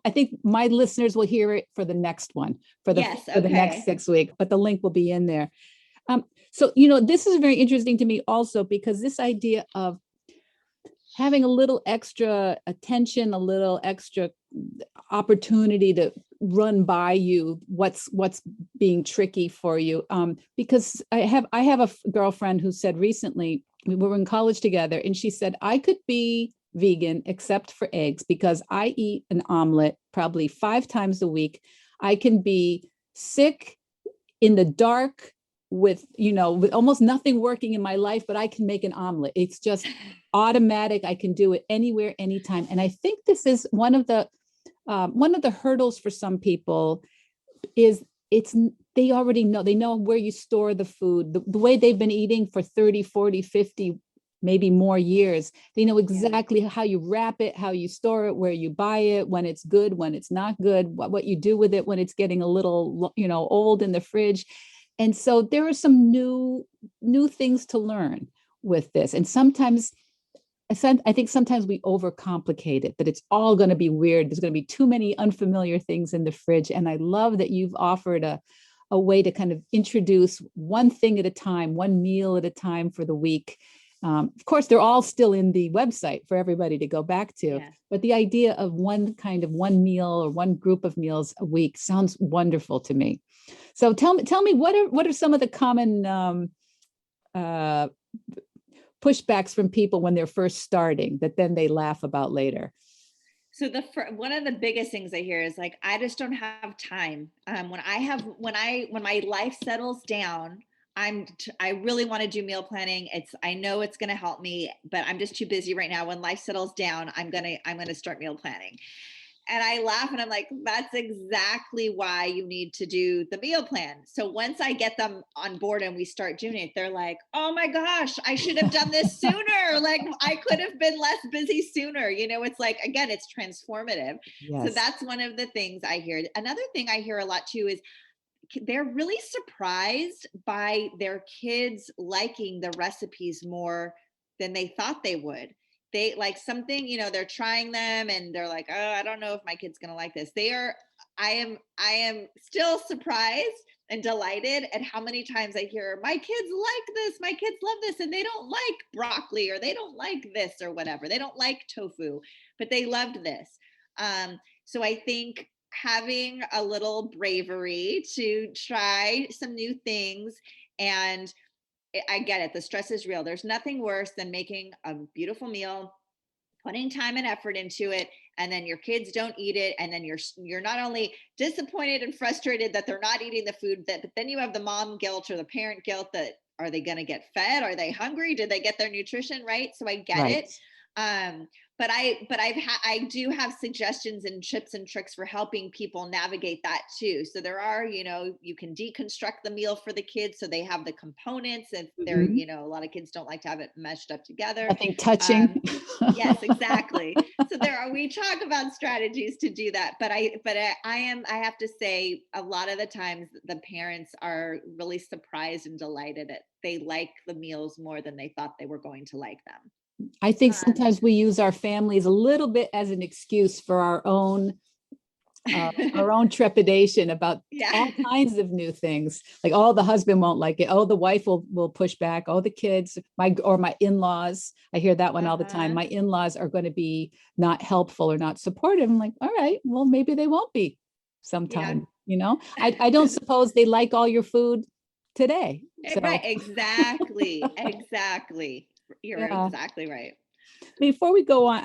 I think my listeners will hear it for the next one, for the next 6 weeks, but the link will be in there. So, this is very interesting to me also, because this idea of having a little extra attention, a little extra opportunity to run by you what's being tricky for you. Because I have a girlfriend who said recently, we were in college together, and she said, I could be vegan except for eggs because I eat an omelet probably 5 times a week. I can be sick in the dark with almost nothing working in my life, but I can make an omelet. It's just automatic. I can do it anywhere, anytime. And I think this is one of the hurdles for some people, is they already know, they know where you store the food, the way they've been eating for 30, 40, 50, maybe more years. They know exactly how you wrap it, how you store it, where you buy it, when it's good, when it's not good, what you do with it when it's getting a little, old in the fridge. And so there are some new things to learn with this. And sometimes I think sometimes we overcomplicate it, that it's all going to be weird. There's going to be too many unfamiliar things in the fridge. And I love that you've offered a way to kind of introduce one thing at a time, one meal at a time for the week. Of course, they're all still in the website for everybody to go back to, but the idea of one meal or one group of meals a week sounds wonderful to me. So tell me what are some of the common pushbacks from people when they're first starting that then they laugh about later? So one of the biggest things I hear is like, I just don't have time. When my life settles down, I really want to do meal planning. I know it's going to help me, but I'm just too busy right now. When life settles down, I'm going to start meal planning. And I laugh and I'm like, that's exactly why you need to do the meal plan. So once I get them on board and we start doing it, they're like, oh my gosh, I should have done this sooner. Like I could have been less busy sooner. It's like, again, it's transformative. Yes. So that's one of the things I hear. Another thing I hear a lot too is they're really surprised by their kids liking the recipes more than they thought they would. They like something, they're trying them and they're like, oh, I don't know if my kid's going to like this. I am still surprised and delighted at how many times I hear, my kids like this, my kids love this, and they don't like broccoli or they don't like this or whatever. They don't like tofu, but they loved this. So I think having a little bravery to try some new things, and I get it. The stress is real. There's nothing worse than making a beautiful meal, putting time and effort into it, and then your kids don't eat it, and then you're not only disappointed and frustrated that they're not eating the food, but then you have the mom guilt or the parent guilt that, are they going to get fed? Are they hungry? Did they get their nutrition right? So I get it. But I do have suggestions and tips and tricks for helping people navigate that too. So there are, you can deconstruct the meal for the kids so they have the components. If they're, a lot of kids don't like to have it meshed up together. Nothing touching. Yes, exactly. So we talk about strategies to do that. But I have to say, a lot of the times the parents are really surprised and delighted that they like the meals more than they thought they were going to like them. I think sometimes we use our families a little bit as an excuse for our own trepidation about all kinds of new things. Like, oh, the husband won't like it. Oh, the wife will push back. Oh, the kids, my in-laws. I hear that one all the time. My in-laws are going to be not helpful or not supportive. I'm like, all right, well, maybe they won't be sometime. I don't suppose they like all your food today. So. Right. Exactly. You're exactly right. Before we go on,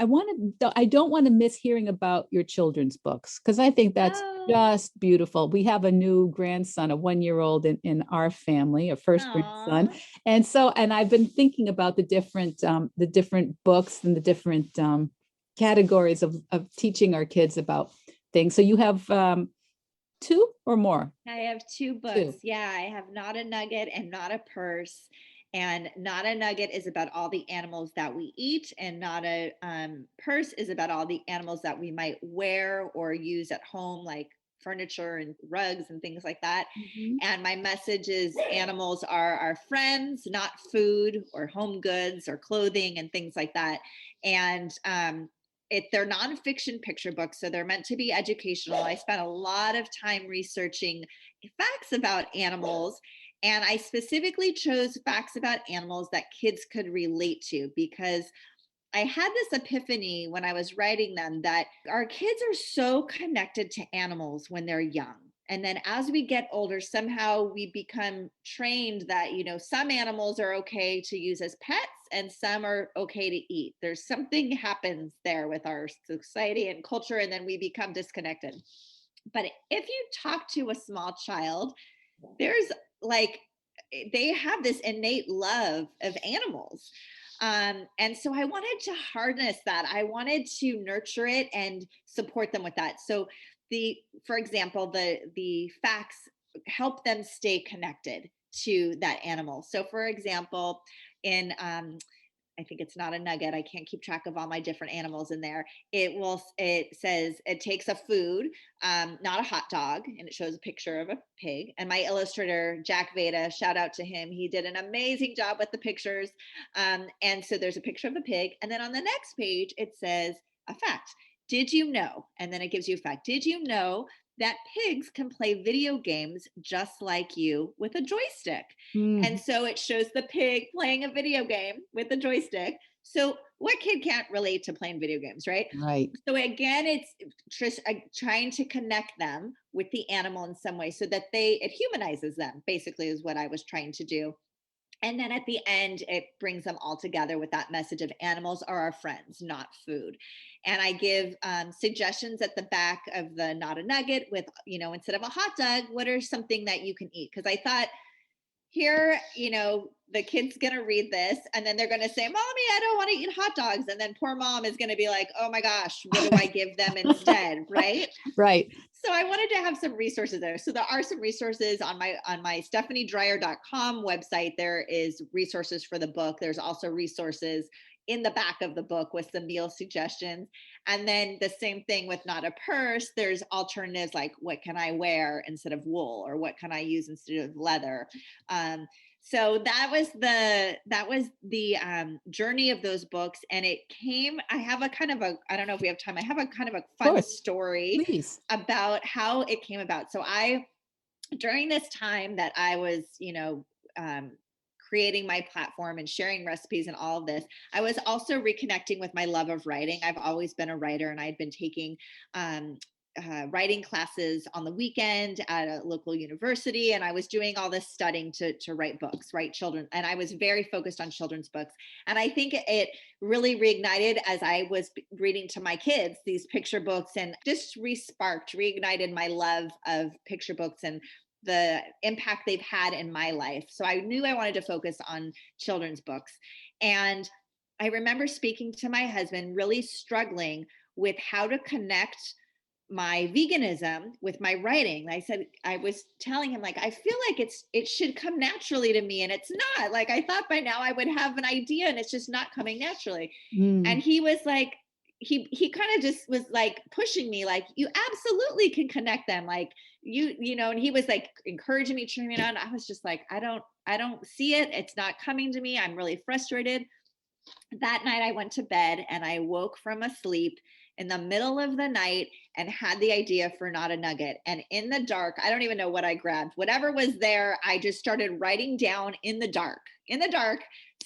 I don't want to miss hearing about your children's books, because I think that's just beautiful. We have a new grandson, a 1-year-old in our family, a first grandson. And I've been thinking about the different books and the different categories of teaching our kids about things. So you have 2 or more? I have 2 books. Yeah, I have Not a Nugget and Not a Purse. And Not a Nugget is about all the animals that we eat, and Not a Purse is about all the animals that we might wear or use at home, like furniture and rugs and things like that. And my message is animals are our friends, not food or home goods or clothing and things like that. And they're nonfiction picture books, so they're meant to be educational. I spent a lot of time researching facts about animals, and I specifically chose facts about animals that kids could relate to, because I had this epiphany when I was writing them that our kids are so connected to animals when they're young. And then as we get older, somehow we become trained that, some animals are okay to use as pets and some are okay to eat. There's something happens there with our society and culture, and then we become disconnected. But if you talk to a small child, there's they have this innate love of animals. And so I wanted to harness that. I wanted to nurture it and support them with that. So for example, the facts help them stay connected to that animal. So for example, in I think it's not a nugget. I can't keep track of all my different animals in there. It says it takes a food, not a hot dog, and it shows a picture of a pig. And my illustrator, Jack Veda, shout out to him. He did an amazing job with the pictures. And so there's a picture of a pig. And then on the next page, it says a fact. Did you know? And then it gives you a fact. Did you know that pigs can play video games just like you with a joystick? And so it shows the pig playing a video game with a joystick. So what kid can't relate to playing video games, right? Right. So again, it's just trying to connect them with the animal in some way so that it humanizes them, basically, is what I was trying to do. And then at the end, it brings them all together with that message of animals are our friends, not food. And I give suggestions at the back of the Not a Nugget with, instead of a hot dog, what are something that you can eat? Because I thought, here, the kid's going to read this and then they're going to say, Mommy, I don't want to eat hot dogs. And then poor mom is going to be like, oh my gosh, what do I give them instead? Right. Right. So I wanted to have some resources there. So there are some resources on my stephaniedreyer.com website. There is resources for the book. There's also resources in the back of the book with some meal suggestions. And then the same thing with Not a Purse. There's alternatives like what can I wear instead of wool, or what can I use instead of leather. So that was the journey of those books. And I have a kind of I don't know if we have time. I have a kind of a fun story about how it came about. So during this time that I was, creating my platform and sharing recipes and all of this, I was also reconnecting with my love of writing. I've always been a writer, and I'd been taking writing classes on the weekend at a local university. And I was doing all this studying to write books, write children. And I was very focused on children's books. And I think it really reignited as I was reading to my kids these picture books, and just reignited my love of picture books and the impact they've had in my life. So I knew I wanted to focus on children's books. And I remember speaking to my husband, really struggling with how to connect my veganism with my writing. I was telling him, like, I feel like it should come naturally to me, and it's not. Like, I thought by now I would have an idea, and it's just not coming naturally. And he was like, he kind of just was like pushing me, like, you absolutely can connect them, like and he was like encouraging me, cheering me on. I was just like, I don't see it. It's not coming to me. I'm really frustrated. That night I went to bed and I woke from a sleep in the middle of the night and had the idea for Not a Nugget. And in the dark, I don't even know what I grabbed. Whatever was there, I just started writing down in the dark,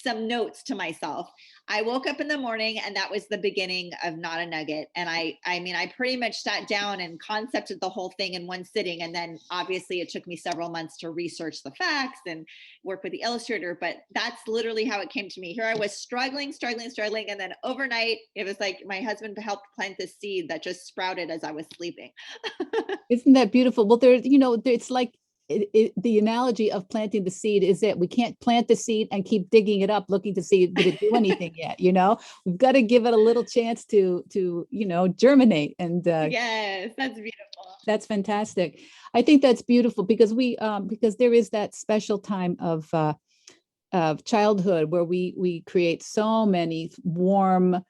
some notes to myself. I woke up in the morning and that was the beginning of Not a Nugget. And I pretty much sat down and concepted the whole thing in one sitting. And then obviously it took me several months to research the facts and work with the illustrator, but that's literally how it came to me. Here I was struggling. And then overnight, it was like my husband helped plant this seed that just sprouted as I was sleeping. Isn't that beautiful? Well, it's like, the analogy of planting the seed is that we can't plant the seed and keep digging it up looking to see did it do anything yet. We've got to give it a little chance to germinate. And yes, that's beautiful. That's fantastic. I think that's beautiful because because there is that special time of childhood where we create so many warm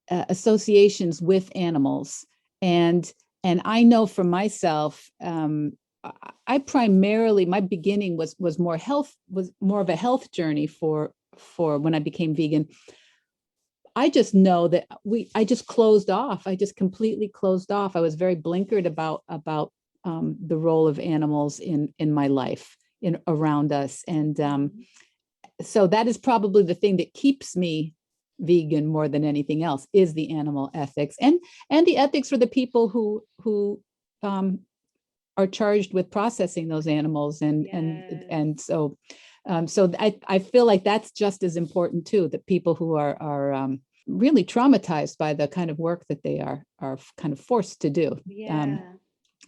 associations with animals, and I know for myself, I primarily, my beginning was more of a health journey for when I became vegan. I just know that I just closed off. I just completely closed off. I was very blinkered about the role of animals in my life, around us. And so that is probably the thing that keeps me vegan more than anything else, is the animal ethics and the ethics for the people who are charged with processing those animals. And so I feel like that's just as important too, that people who are really traumatized by the kind of work that they are kind of forced to do.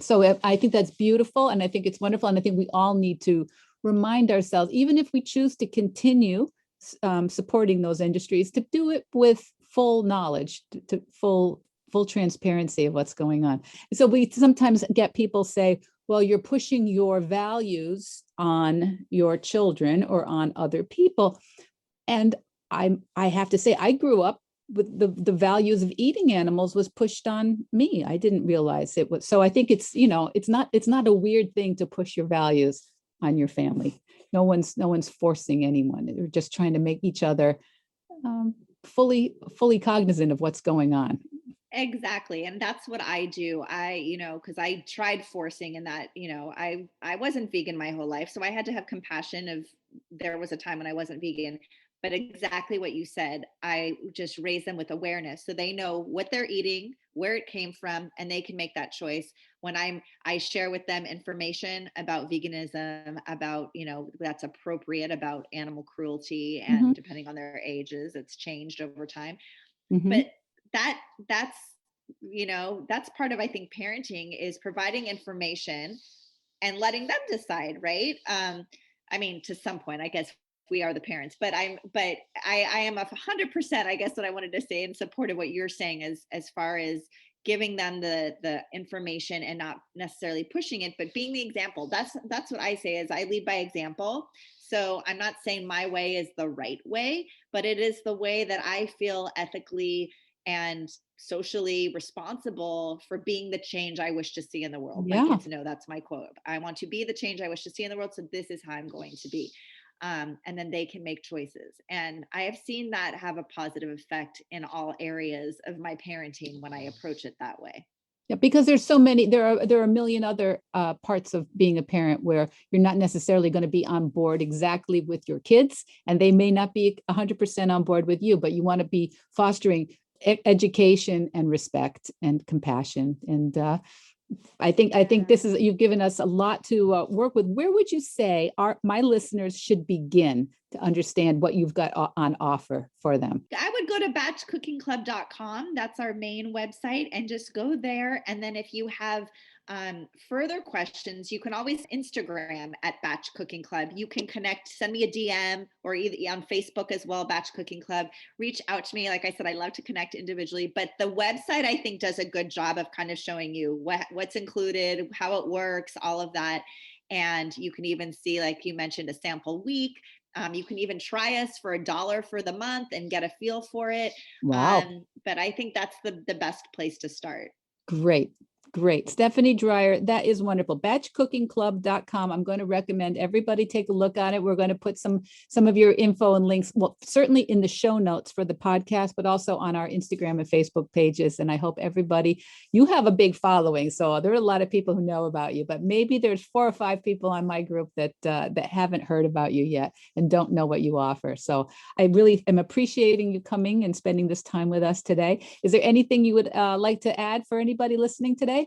So I think that's beautiful, and I think it's wonderful, and I think we all need to remind ourselves, even if we choose to continue supporting those industries, to do it with full knowledge, to full transparency of what's going on. So we sometimes get people say, well, you're pushing your values on your children or on other people. And I have to say, I grew up with the values of eating animals was pushed on me. I didn't realize it was. So I think it's, it's not a weird thing to push your values on your family. No one's forcing anyone. They're just trying to make each other fully cognizant of what's going on. Exactly. And that's what I do. Because I tried forcing and that, I wasn't vegan my whole life. So I had to have compassion of there was a time when I wasn't vegan. But exactly what you said, I just raise them with awareness so they know what they're eating, where it came from, and they can make that choice. When I share with them information about veganism, about, that's appropriate, about animal cruelty, Mm-hmm. and depending on their ages, it's changed over time. Mm-hmm. But that that's that's part of, I think, parenting is providing information and letting them decide, right? I mean, to some point, I guess we are the parents, but I am 100%, I guess, what I wanted to say in support of what you're saying, as far as giving them the information and not necessarily pushing it, but being the example. That's what I say, is I lead by example. So I'm not saying my way is the right way, but it is the way that I feel ethically and socially responsible for being the change I wish to see in the world. My Yeah. kids know that's my quote. I want to be the change I wish to see in the world. So this is how I'm going to be. And then they can make choices. And I have seen that have a positive effect in all areas of my parenting when I approach it that way. Yeah, because there's so many, there are a million other parts of being a parent where you're not necessarily going to be on board exactly with your kids, and they may not be 100% on board with you, but you want to be fostering education and respect and compassion. And I think this is, you've given us a lot to work with. Where would you say my listeners should begin to understand what you've got on offer for them? I would go to batchcookingclub.com. That's our main website, and just go there. And then if you have further questions, you can always Instagram at Batch Cooking Club. You can connect, send me a DM, or either on Facebook as well, Batch Cooking Club. Reach out to me. Like I said, I love to connect individually, but the website, I think, does a good job of kind of showing you what's included, how it works, all of that. And you can even see, like you mentioned, a sample week. You can even try us for $1 for the month and get a feel for it. Wow. But I think that's the best place to start. Great. Great. Stephanie Dreyer, that is wonderful. Batchcookingclub.com. I'm going to recommend everybody take a look on it. We're going to put some of your info and links, well, certainly in the show notes for the podcast, but also on our Instagram and Facebook pages. And I hope everybody, you have a big following. So there are a lot of people who know about you, but maybe there's 4 or 5 people on my group that haven't heard about you yet and don't know what you offer. So I really am appreciating you coming and spending this time with us today. Is there anything you would like to add for anybody listening today?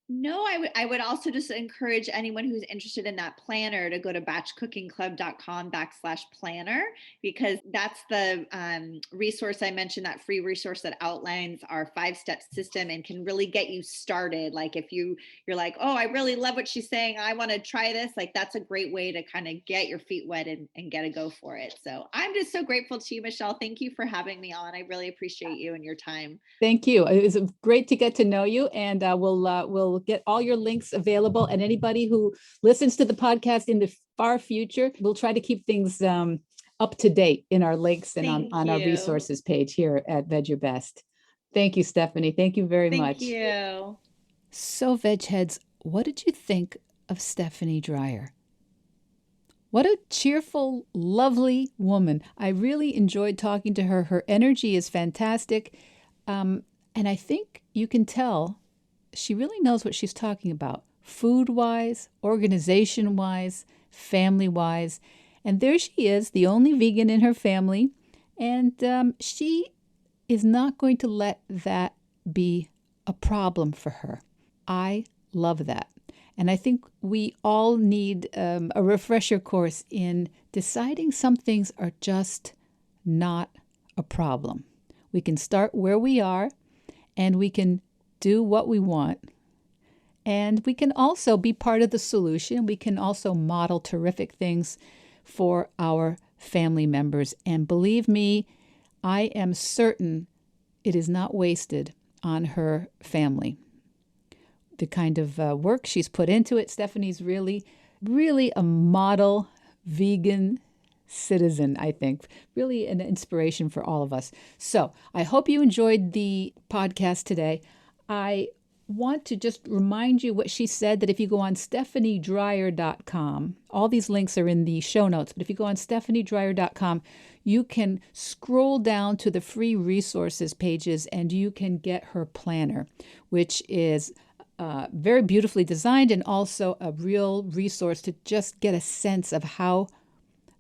No, I would also just encourage anyone who's interested in that planner to go to batchcookingclub.com/planner, because that's the resource I mentioned, that free resource that outlines our 5-step system and can really get you started. Like if you're like, oh, I really love what she's saying, I want to try this, like that's a great way to kind of get your feet wet and get a go for it. So I'm just so grateful to you, Michele. Thank you for having me on. I really appreciate you and your time. Thank you. It was great to get to know you, and we'll get all your links available. And anybody who listens to the podcast in the far future, we'll try to keep things up to date in our links and on our resources page here at Vedge Your Best. Thank you, Stephanie. Thank you very much. Thank you. So, Vedge Heads, what did you think of Stephanie Dreyer? What a cheerful, lovely woman. I really enjoyed talking to her. Her energy is fantastic. And I think you can tell she really knows what she's talking about, food-wise, organization-wise, family-wise. And there she is, the only vegan in her family. And she is not going to let that be a problem for her. I love that. And I think we all need a refresher course in deciding some things are just not a problem. We can start where we are, and we can do what we want. And we can also be part of the solution. We can also model terrific things for our family members. And believe me, I am certain it is not wasted on her family. the kind of work she's put into it. Stephanie's really, really a model vegan citizen, I think. Really an inspiration for all of us. So I hope you enjoyed the podcast today. I want to just remind you what she said, that if you go on stephaniedreyer.com, all these links are in the show notes, but if you go on stephaniedreyer.com, you can scroll down to the free resources pages and you can get her planner, which is very beautifully designed and also a real resource to just get a sense of how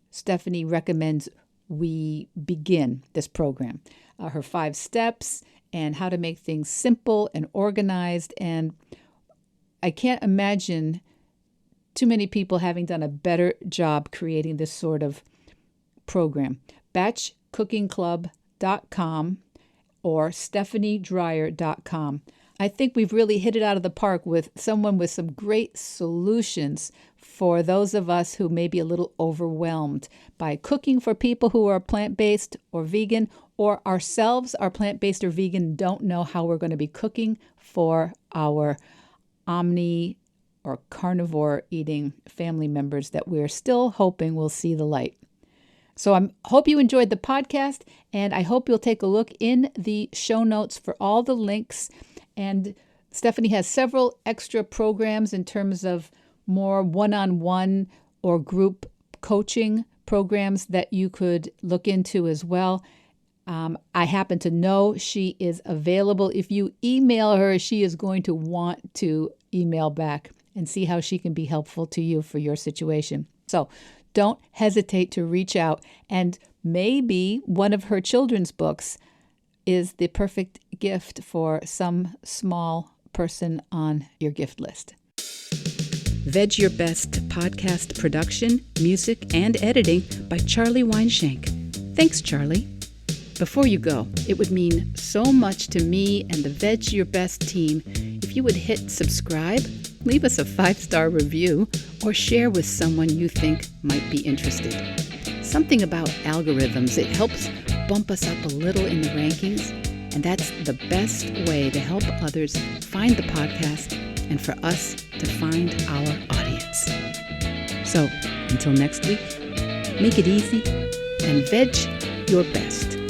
Stephanie recommends we begin this program. Her 5 steps and how to make things simple and organized. And I can't imagine too many people having done a better job creating this sort of program. batchcookingclub.com or stephaniedreyer.com. I think we've really hit it out of the park with someone with some great solutions for those of us who may be a little overwhelmed by cooking for people who are plant-based or vegan, or ourselves are plant-based or vegan, don't know how we're going to be cooking for our omni or carnivore eating family members that we're still hoping will see the light. So I hope you enjoyed the podcast, and I hope you'll take a look in the show notes for all the links. And Stephanie has several extra programs in terms of more one-on-one or group coaching programs that you could look into as well. I happen to know she is available. If you email her, she is going to want to email back and see how she can be helpful to you for your situation. So don't hesitate to reach out, and maybe one of her children's books is the perfect gift for some small person on your gift list. Vedge Your Best podcast production, music, and editing by Charlie Weinshank. Thanks, Charlie. Before you go, it would mean so much to me and the Vedge Your Best team if you would hit subscribe, leave us a 5-star review, or share with someone you think might be interested. Something about algorithms, it helps bump us up a little in the rankings, and that's the best way to help others find the podcast and for us to find our audience. So, until next week, make it easy and veg your best.